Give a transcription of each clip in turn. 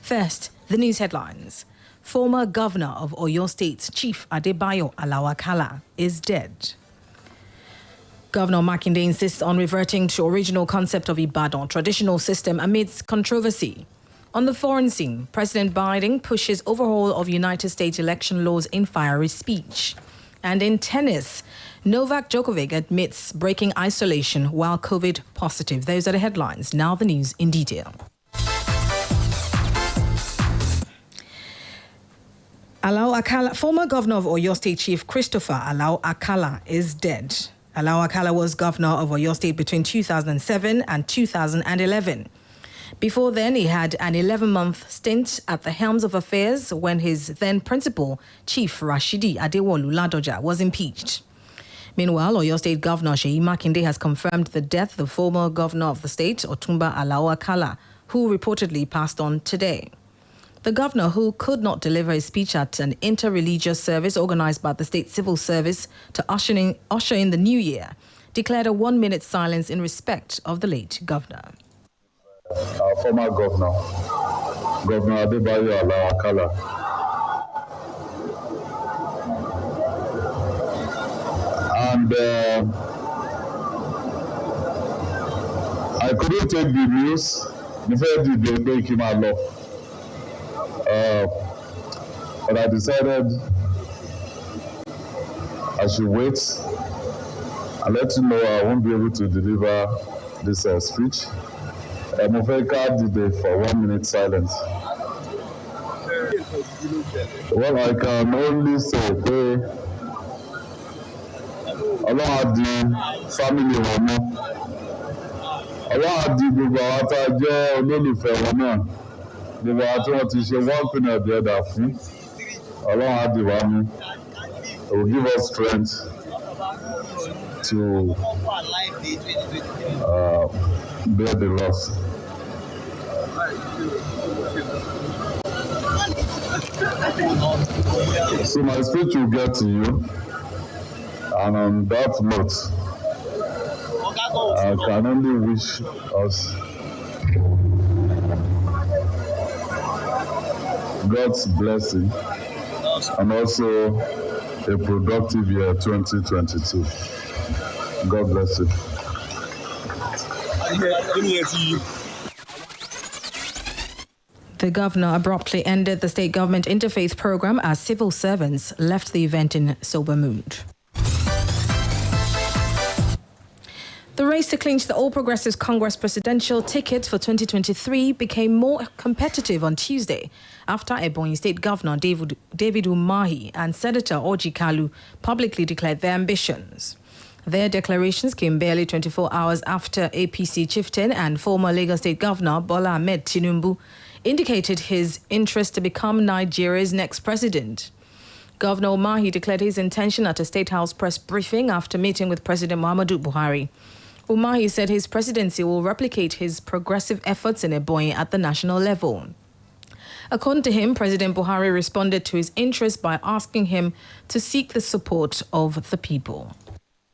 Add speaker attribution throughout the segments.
Speaker 1: First, the news headlines. Former governor of Oyo State, Chief Adebayo Alao-Akala, is dead. Governor Makinde insists on reverting to original concept of Ibadan traditional system amidst controversy. On the foreign scene, President Biden pushes overhaul of United States election laws in fiery speech. And in tennis, Novak Djokovic admits breaking isolation while COVID positive. Those are the headlines. Now the news in detail. Alao-Akala, former governor of Oyo State Chief Christopher Alao-Akala, is dead. Alao-Akala was governor of Oyo State between 2007 and 2011. Before then, he had an 11-month stint at the helms of affairs when his then principal, Chief Rashidi Adewolu Ladoja, was impeached. Meanwhile, Oyo State Governor Seyi Makinde has confirmed the death of the former governor of the state, Otumba Alao-Akala, who reportedly passed on today. The governor, who could not deliver his speech at an inter-religious service organized by the state civil service to usher in the new year, declared a 1-minute silence in respect of the late governor.
Speaker 2: Our former governor, Governor Adebayo Alao-Akala, and I couldn't take the news. They break him out. But I decided I should wait and let you know I won't be able to deliver this speech. Mufeka did it for 1 minute silence. Well, I can only say, Allah had the family one. Allah had the Bugawata, Ololufe one. The water to show one thing or the other. Allah had the one. It will give us strength to bear the loss. So my speech will get to you, and on that note, I can only wish us God's blessing and also a productive year 2022. God bless you.
Speaker 1: The governor abruptly ended the state government interfaith program as civil servants left the event in sober mood. The race to clinch the All Progressives Congress presidential ticket for 2023 became more competitive on Tuesday after Ebonyi State Governor David Umahi and Senator Orji Kalu publicly declared their ambitions. Their declarations came barely 24 hours after APC chieftain and former Lagos State Governor Bola Ahmed Tinubu indicated his interest to become Nigeria's next president. Governor Umahi declared his intention at a State House press briefing after meeting with President Muhammadu Buhari. Umahi said his presidency will replicate his progressive efforts in Ebonyi at the national level. According to him, President Buhari responded to his interest by asking him to seek the support of the people.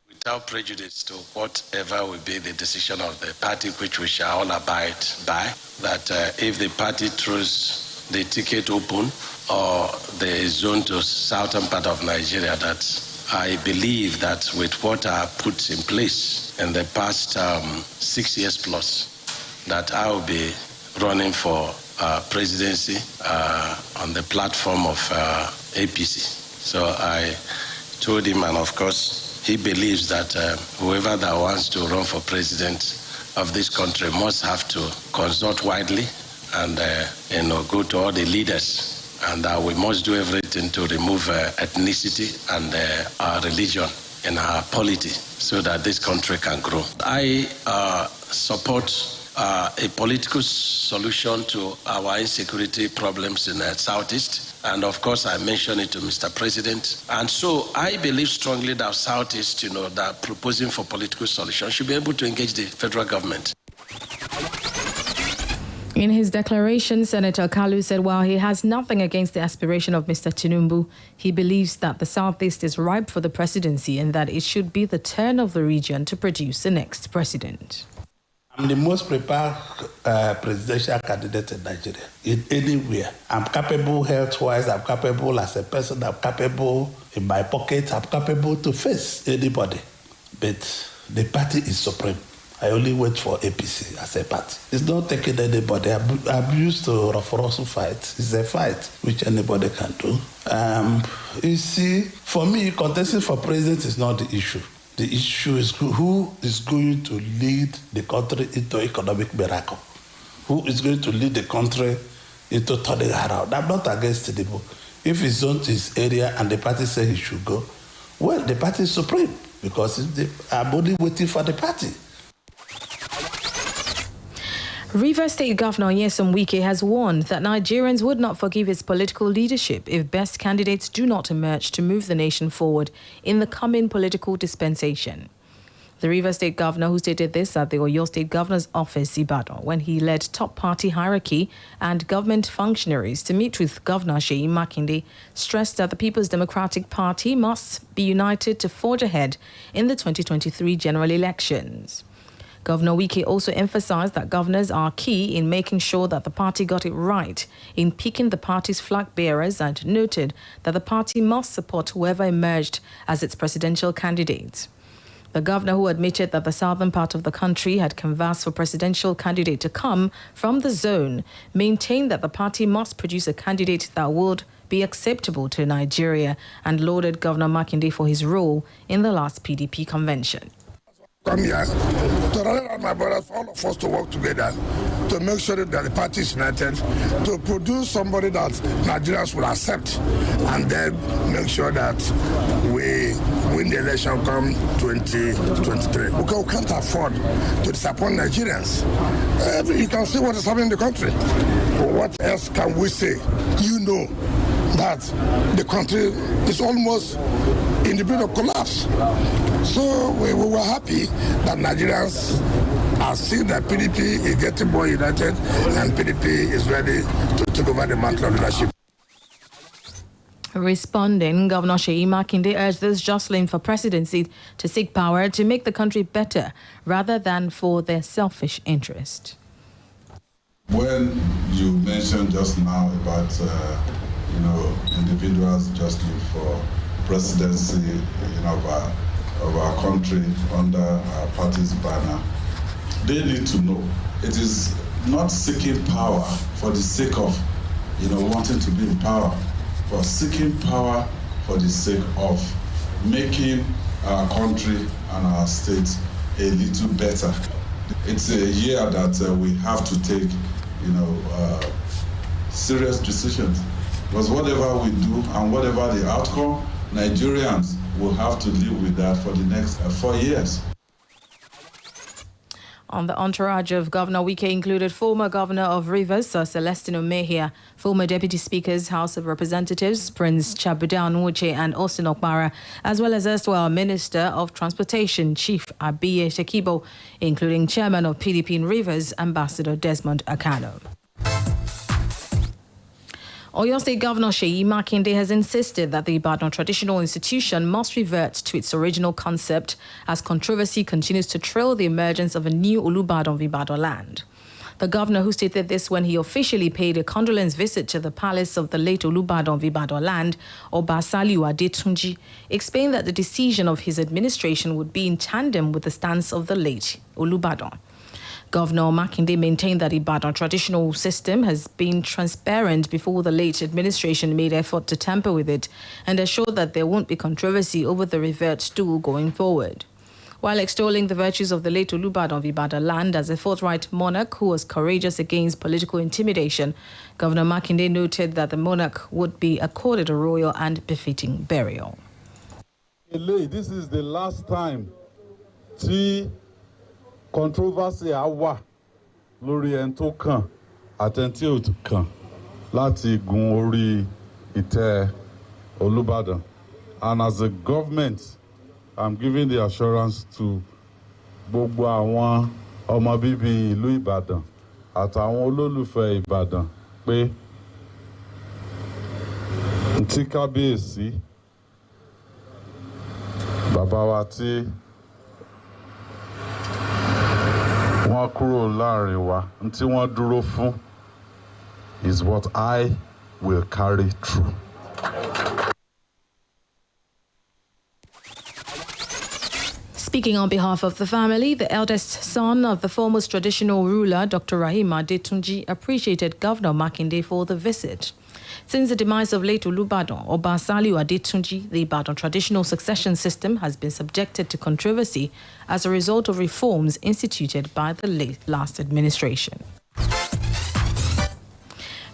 Speaker 3: Without prejudice to whatever will be the decision of the party, which we shall all abide by, that if the party throws the ticket open or the zone to southern part of Nigeria, that I believe that with what I put in place in the past 6 years plus, that I will be running for presidency on the platform of APC. So I told him, and of course, he believes that whoever that wants to run for president of this country must have to consult widely and go to all the leaders. And we must do everything to remove ethnicity and our religion in our polity so that this country can grow. I support a political solution to our insecurity problems in the Southeast. And of course, I mentioned it to Mr. President. And so I believe strongly that Southeast, that proposing for political solution should be able to engage the federal government.
Speaker 1: In his declaration, Senator Kalu said while he has nothing against the aspiration of Mr. Tinubu, he believes that the Southeast is ripe for the presidency and that it should be the turn of the region to produce the next president.
Speaker 4: I'm the most prepared presidential candidate in Nigeria, in anywhere. I'm capable health-wise, I'm capable as a person, I'm capable in my pocket, I'm capable to face anybody. But the party is supreme. I only wait for APC as a party. It's not taking anybody. I'm used to rough fight. It's a fight which anybody can do. You see, for me, contesting for president is not the issue. The issue is who is going to lead the country into economic miracle. Who is going to lead the country into turning around. I'm not against Tinubu. If it's on his area and the party says he should go, well, the party is supreme because I'm only waiting for the party.
Speaker 1: Rivers State Governor Nyesom Wike has warned that Nigerians would not forgive his political leadership if best candidates do not emerge to move the nation forward in the coming political dispensation. The Rivers State Governor, who stated this at the Oyo State Governor's office, Ibadan, when he led top party hierarchy and government functionaries to meet with Governor Seyi Makinde, stressed that the People's Democratic Party must be united to forge ahead in the 2023 general elections. Governor Wike also emphasized that governors are key in making sure that the party got it right in picking the party's flag bearers and noted that the party must support whoever emerged as its presidential candidate. The governor, who admitted that the southern part of the country had canvassed for presidential candidate to come from the zone, maintained that the party must produce a candidate that would be acceptable to Nigeria and lauded Governor Makinde for his role in the last PDP convention.
Speaker 5: Come here to rally around my brothers, for all of us to work together to make sure that the party is united, to produce somebody that Nigerians will accept, and then make sure that we win the election come 2023. Because we can't afford to disappoint Nigerians. You can see what is happening in the country. What else can we say? You know that the country is almost in the brink of collapse. So we were happy that Nigerians are seeing that PDP is getting more united and PDP is ready to take over the mantle of leadership.
Speaker 1: Responding, Governor Seyi Makinde urged those jostling for presidency to seek power to make the country better rather than for their selfish interest.
Speaker 2: When you mentioned just now about individuals jostling for presidency of our country under our party's banner, they need to know it is not seeking power for the sake of wanting to be in power, but seeking power for the sake of making our country and our state a little better. It's a year that we have to take serious decisions, because whatever we do and whatever the outcome, Nigerians will have to live with that for the next 4 years.
Speaker 1: On the entourage of Governor Wike included former Governor of Rivers, Sir Celestino Mejia, former Deputy Speakers, House of Representatives, Prince Chabuda Onwuche and Austin Okpara, as well as erstwhile Minister of Transportation, Chief Abiye Shekibo, including Chairman of PDP in Rivers, Ambassador Desmond Akano. Oyo State Governor Seyi Makinde has insisted that the Ibadan Traditional Institution must revert to its original concept as controversy continues to trail the emergence of a new Olubadan of Ibadan land. The governor, who stated this when he officially paid a condolence visit to the palace of the late Olubadan of Ibadan land, Oba Saliu Adetunji, explained that the decision of his administration would be in tandem with the stance of the late Olubadan. Governor Makinde maintained that Ibadan traditional system has been transparent before the late administration made effort to tamper with it, and assured that there won't be controversy over the revert stool going forward. While extolling the virtues of the late Olubadan of Ibadan land as a forthright monarch who was courageous against political intimidation, Governor Makinde noted that the monarch would be accorded a royal and befitting burial.
Speaker 6: This is the last time controversy awa lórí ẹni tó kàn àtẹni tí ò kàn láti gun orí ìtẹ́ Olúbàdàn. And as a government, I'm giving the assurance to gbogbo àwọn ọmọ bíbí ìlú Ìbàdàn àtàwọn olólùfẹ́ Ìbàdàn pé ntí kábíyèsí bàbá wa tí wọ́n kúrò láàrin wa. Ntí wọ́n dúró fún is what I will carry through.
Speaker 1: Speaking on behalf of the family, the eldest son of the foremost traditional ruler, Dr. Rahim Adetunji, appreciated Governor Makinde for the visit. Since the demise of late Olubadan, Oba Saliu Adetunji, the Ibadan traditional succession system has been subjected to controversy as a result of reforms instituted by the last administration.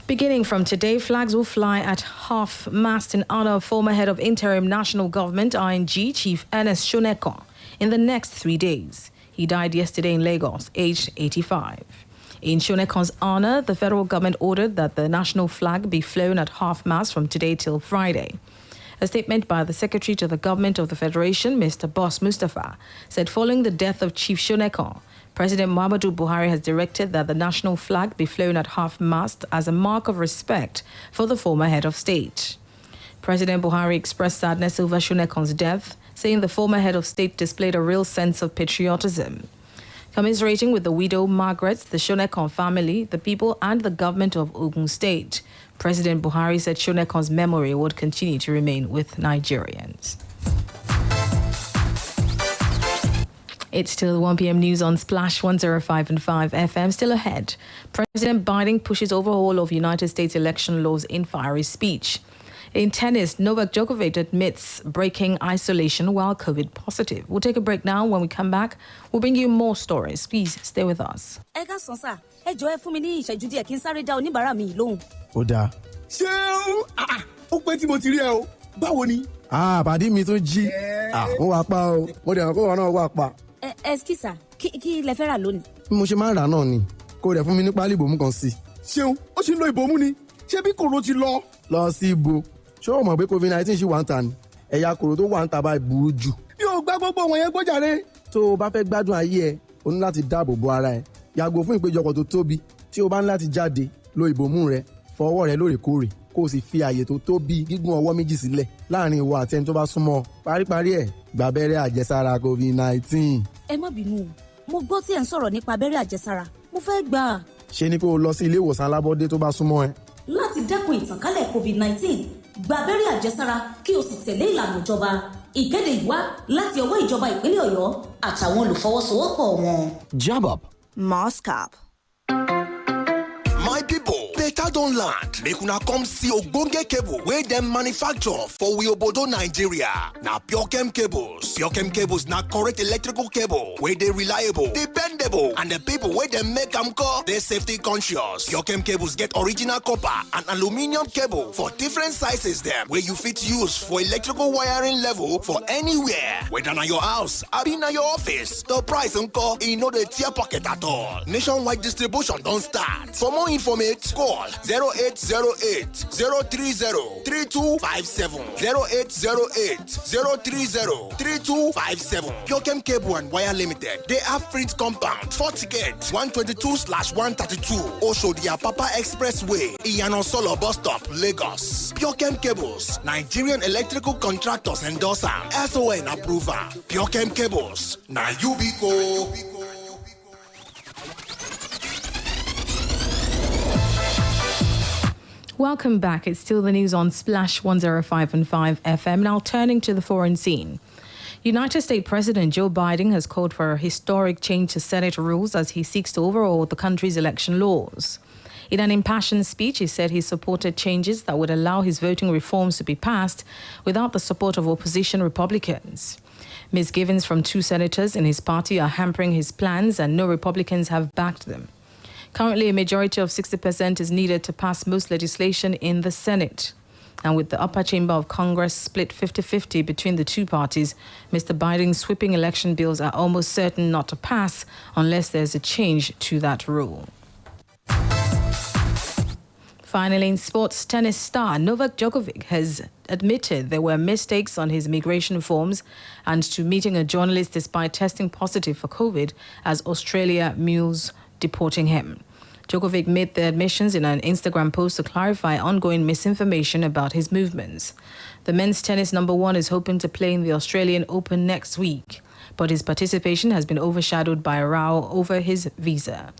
Speaker 1: Beginning from today, flags will fly at half-mast in honor of former head of Interim National Government, ING, Chief Ernest Shonekan, in the next 3 days. He died yesterday in Lagos, aged 85. In Shonekan's honor, the federal government ordered that the national flag be flown at half-mast from today till Friday. A statement by the Secretary to the Government of the Federation, Mr. Boss Mustafa, said following the death of Chief Shonekan, President Muhammadu Buhari has directed that the national flag be flown at half-mast as a mark of respect for the former head of state. President Buhari expressed sadness over Shonekan's death, saying the former head of state displayed a real sense of patriotism. Commiserating with the widow Margaret, the Shonekan family, the people and the government of Ogun State, President Buhari said Shonekan's memory would continue to remain with Nigerians. It's still 1 p.m. news on Splash 105.5 FM. Still ahead, President Biden pushes overhaul of United States election laws in fiery speech. In tennis, Novak Djokovic admits breaking isolation while COVID positive. We'll take a break now. When we come back, we'll bring you more stories. Please stay with us.
Speaker 7: Pàdé mi tó jí. Ó wá pa o. Mo dẹ̀ kó wọn náà wá pa.
Speaker 8: Excuse, kí lẹ fẹ́ rà lónìí?
Speaker 7: Mo ṣe máa ń rà náà ni. Kó dẹ̀ fún mi ní pálí ìbomú kan sí.
Speaker 5: Ṣeun, ó ṣì ń lo ìbomú ni. Ṣé bí kòró ti lọ?
Speaker 7: Lọ sí ibo. Ṣé o mọ̀ pé COVID-19 ṣì wà ń ta ni? Ẹ̀yà kòró tó wà ń ta báyìí burú jù.
Speaker 5: Yóò gbá gbogbo wọn yẹn gbọ́jàre.
Speaker 7: Tó o bá fẹ́ gbádùn ayé ẹ, o ní láti dáàbò bo ara ẹ. Yàgò fún ìpéjọpọ̀ tó tóbi. Tí o bá ń láti jáde, lo ìbomú rẹ, fọ ọwọ́ rẹ lóòrèkóòrè. Kó o sì fi àyè tó tóbi gígùn ọwọ́ méjì sílẹ̀ láàrin ìwọ àti ẹni tó bá súnmọ́. Paríparí ẹ̀, gba abẹ́rẹ́ àjẹsára COVID-19.
Speaker 8: Ẹ má bínú, mo gbọ́ tí ẹ̀ ń sọ̀rọ̀ nípa abẹ́rẹ́ àjẹsára. Mo fẹ́ gbà á.
Speaker 7: Ṣé ni kó o lọ sí ilé ìwòsàn alábọ́dé tó bá súnmọ́ ẹ?
Speaker 8: Láti dẹ́kun ìtànkálẹ̀ COVID-19, gba abẹ́rẹ́ àjẹsára kí o sì tẹ̀lé ìlànà ìjọba. Ìkéde yìí wá láti ọwọ́ ìjọba ìpínlẹ̀ Ọ̀yọ́ àtàwọn olùfọwọ́sowọ́pọ̀ wọn.
Speaker 9: Jab up.
Speaker 8: Mask up.
Speaker 9: My people, better don land. Make una come see ogbonge cable wey dem manufacture for we obodo Nigeria. Na Pure cables. Pure cables na correct electrical cable wey dey reliable, dependable, and the people wey dem make am call dey safety conscious. Pure cables get original copper and aluminium cable for different sizes dem wey you fit use for electrical wiring level for anywhere. Whether na your house, abi na your office, the price nko e no dey tear pocket at all. Nationwide distribution don start. For more information, call 0808 030 3257. 0808 030 3257. Pure Cable and Wire Limited. They have print compound, 40 gate, 122/132. Oshodi Papa Expressway, Iyano Solo Bus Stop, Lagos. Pure Cables, Nigerian Electrical Contractors endorser, SON approver. Pure Cables, na Ubico.
Speaker 1: Welcome back. It's still the news on Splash 105.5 FM. Now turning to the foreign scene. United States President Joe Biden has called for a historic change to Senate rules as he seeks to overhaul the country's election laws. In an impassioned speech, he said he supported changes that would allow his voting reforms to be passed without the support of opposition Republicans. Misgivings from two senators in his party are hampering his plans, and no Republicans have backed them. Currently, a majority of 60% is needed to pass most legislation in the Senate. And with the upper chamber of Congress split 50-50 between the two parties, Mr. Biden's sweeping election bills are almost certain not to pass unless there's a change to that rule. Finally, in sports, tennis star Novak Djokovic has admitted there were mistakes on his immigration forms and to meeting a journalist despite testing positive for COVID as Australia mules deporting him. Djokovic made the admissions in an Instagram post to clarify ongoing misinformation about his movements. The men's tennis number one is hoping to play in the Australian Open next week. but his participation has been overshadowed by a row over his visa.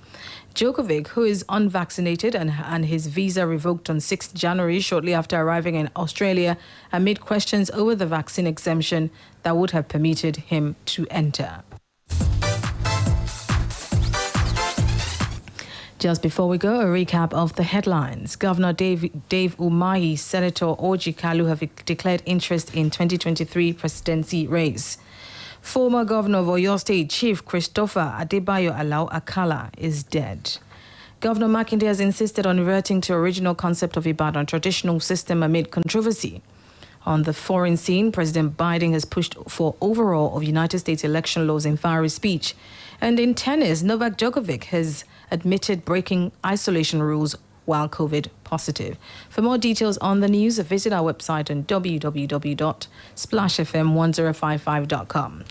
Speaker 1: Djokovic, who is unvaccinated and his visa revoked on 6th January shortly after arriving in Australia amid questions over the vaccine exemption that would have permitted him to enter. Just before we go, a recap of the headlines. Governor Dave Umahi, Senator Orji Kalu have declared interest in 2023 presidency race. Former Governor of Oyo State, Chief Christopher Adebayo Alao Akala, is dead. Governor Makinde has insisted on reverting to original concept of Ibadan traditional system amid controversy. On the foreign scene, President Biden has pushed for overhaul of United States election laws in fiery speech. And in tennis, Novak Djokovic has admitted breaking isolation rules while COVID positive. For more details on the news, visit our website on www.splashfm1055.com.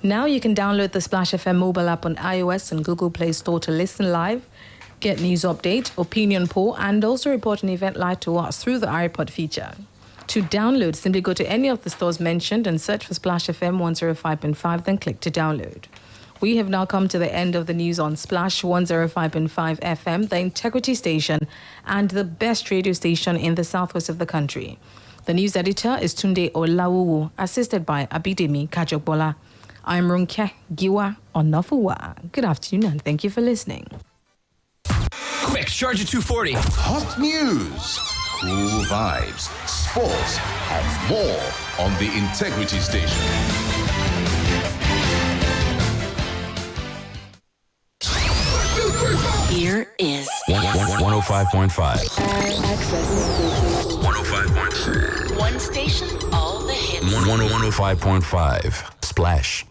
Speaker 1: Now you can download the Splash FM mobile app on iOS and Google Play Store to listen live, get news update, opinion poll, and also report an event live to us through the iPod feature. To download, simply go to any of the stores mentioned and search for Splash FM 105.5, then click to download. We have now come to the end of the news on Splash 105.5 FM, the integrity station and the best radio station in the southwest of the country. The news editor is Tunde Olawuwu, assisted by Abidemi Kajokbola. I'm Ronke Giwa Onafuwa. Good afternoon and thank you for listening.
Speaker 10: Quick, charge at 240.
Speaker 11: Hot news, cool vibes, sports, and more on the integrity station.
Speaker 12: Here is
Speaker 10: 105.5.
Speaker 12: 105.6. One station, all the hits.
Speaker 10: 105.5. Splash.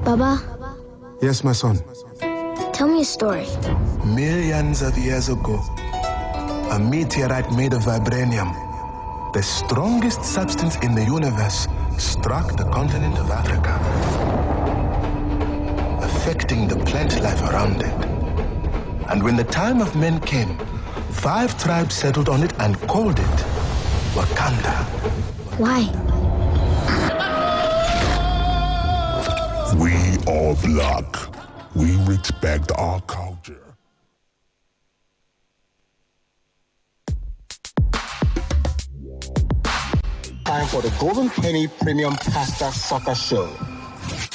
Speaker 13: Baba?
Speaker 14: Yes, my son.
Speaker 13: Tell me a story.
Speaker 14: Millions of years ago, a meteorite made of vibranium, the strongest substance in the universe, struck the continent of Africa, affecting the plant life around it. And when the time of men came, 5 tribes settled on it and called it Wakanda.
Speaker 13: Why?
Speaker 15: We are black. We respect our culture.
Speaker 16: Time for the Golden Penny Premium Pasta Soccer Show.